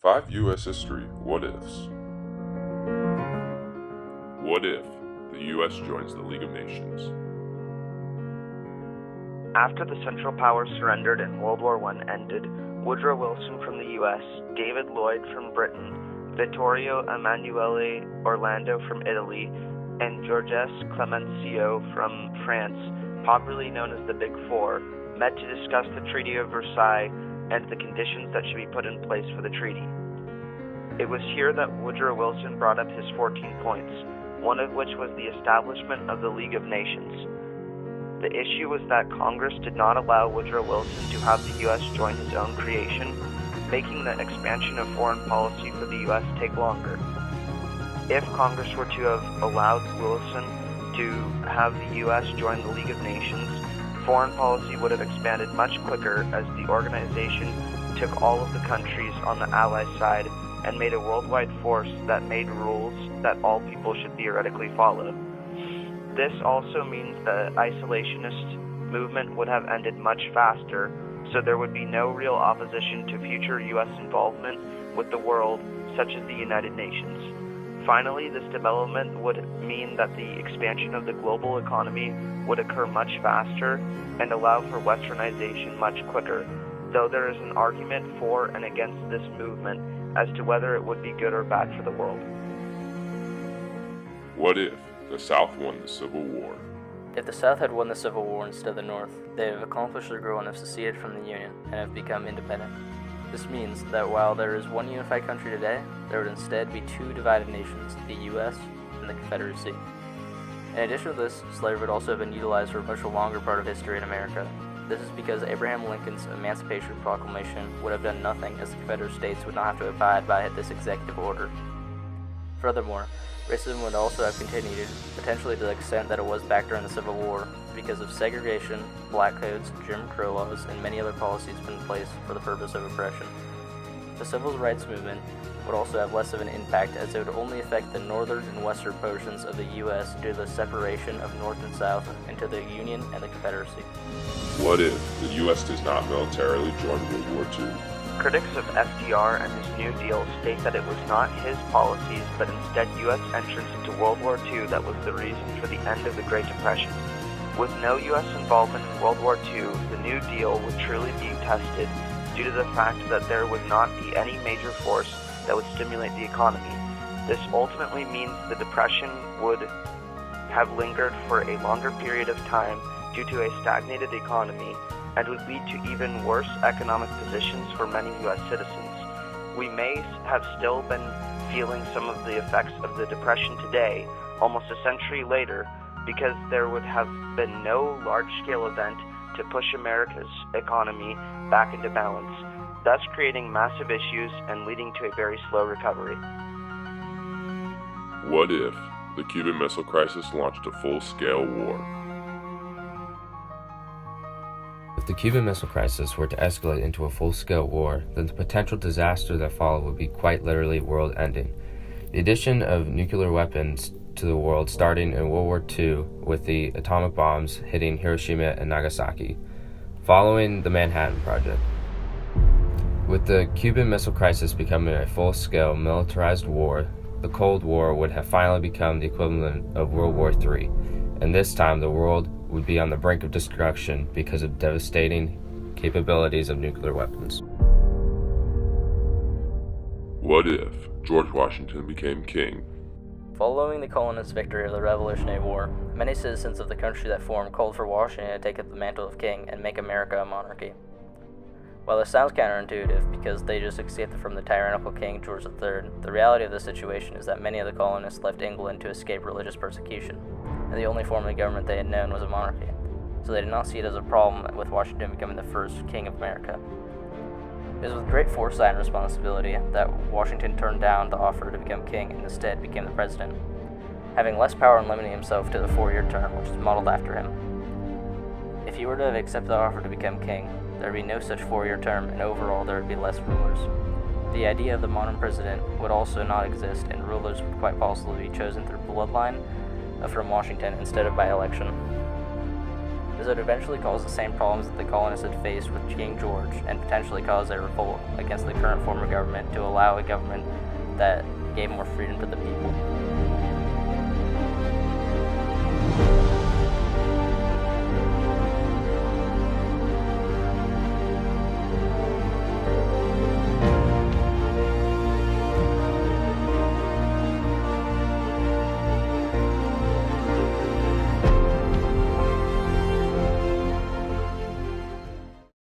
5 U.S. History What Ifs. What if the U.S. joins the League of Nations? After the Central Powers surrendered and World War I ended, Woodrow Wilson from the U.S., David Lloyd from Britain, Vittorio Emanuele Orlando from Italy, and Georges Clemenceau from France, popularly known as the Big Four, met to discuss the Treaty of Versailles and the conditions that should be put in place for the treaty. It was here that Woodrow Wilson brought up his 14 points, one of which was the establishment of the League of Nations. The issue was that Congress did not allow Woodrow Wilson to have the U.S. join his own creation, making the expansion of foreign policy for the U.S. take longer. If Congress were to have allowed Wilson to have the U.S. join the League of Nations, foreign policy would have expanded much quicker as the organization took all of the countries on the Allied side and made a worldwide force that made rules that all people should theoretically follow. This also means the isolationist movement would have ended much faster, so there would be no real opposition to future U.S. involvement with the world, such as the United Nations. Finally, this development would mean that the expansion of the global economy would occur much faster and allow for westernization much quicker, though there is an argument for and against this movement as to whether it would be good or bad for the world. What if the South won the Civil War? If the South had won the Civil War instead of the North, they would have accomplished their goal and have seceded from the Union and have become independent. This means that while there is one unified country today, there would instead be two divided nations, the U.S. and the Confederacy. In addition to this, slavery would also have been utilized for a much longer part of history in America. This is because Abraham Lincoln's Emancipation Proclamation would have done nothing, as the Confederate States would not have to abide by this executive order. Furthermore, racism would also have continued, potentially to the extent that it was back during the Civil War, because of segregation, black codes, Jim Crow laws, and many other policies put in place for the purpose of oppression. The civil rights movement would also have less of an impact, as it would only affect the northern and western portions of the U.S. due to the separation of North and South into the Union and the Confederacy. What if the U.S. does not militarily join World War II? Critics of FDR and his New Deal state that it was not his policies, but instead U.S. entrance into World War II that was the reason for the end of the Great Depression. With no U.S. involvement in World War II, the New Deal would truly be tested due to the fact that there would not be any major force that would stimulate the economy. This ultimately means the Depression would have lingered for a longer period of time due to a stagnated economy and would lead to even worse economic positions for many U.S. citizens. We may have still been feeling some of the effects of the Depression today, almost a century later, because there would have been no large-scale event to push America's economy back into balance, thus creating massive issues and leading to a very slow recovery. What if the Cuban Missile Crisis launched a full-scale war? If the Cuban Missile Crisis were to escalate into a full-scale war, then the potential disaster that followed would be quite literally world-ending. The addition of nuclear weapons to the world starting in World War II with the atomic bombs hitting Hiroshima and Nagasaki, following the Manhattan Project. With the Cuban Missile Crisis becoming a full-scale militarized war, the Cold War would have finally become the equivalent of World War III, and this time the world would be on the brink of destruction because of devastating capabilities of nuclear weapons. What if George Washington became king? Following the colonists' victory of the Revolutionary War, many citizens of the country that formed called for Washington to take up the mantle of king and make America a monarchy. While this sounds counterintuitive because they just escaped from the tyrannical King George III, the reality of the situation is that many of the colonists left England to escape religious persecution, and the only form of government they had known was a monarchy, so they did not see it as a problem with Washington becoming the first king of America. It was with great foresight and responsibility that Washington turned down the offer to become king and instead became the president, having less power and limiting himself to the 4-year term, which is modeled after him. If he were to have accepted the offer to become king, there would be no such 4-year term, and overall there would be less rulers. The idea of the modern president would also not exist, and rulers would quite possibly be chosen through bloodline from Washington instead of by election. as it would eventually cause the same problems that the colonists had faced with King George, and potentially cause a revolt against the current form of government to allow a government that gave more freedom to the people.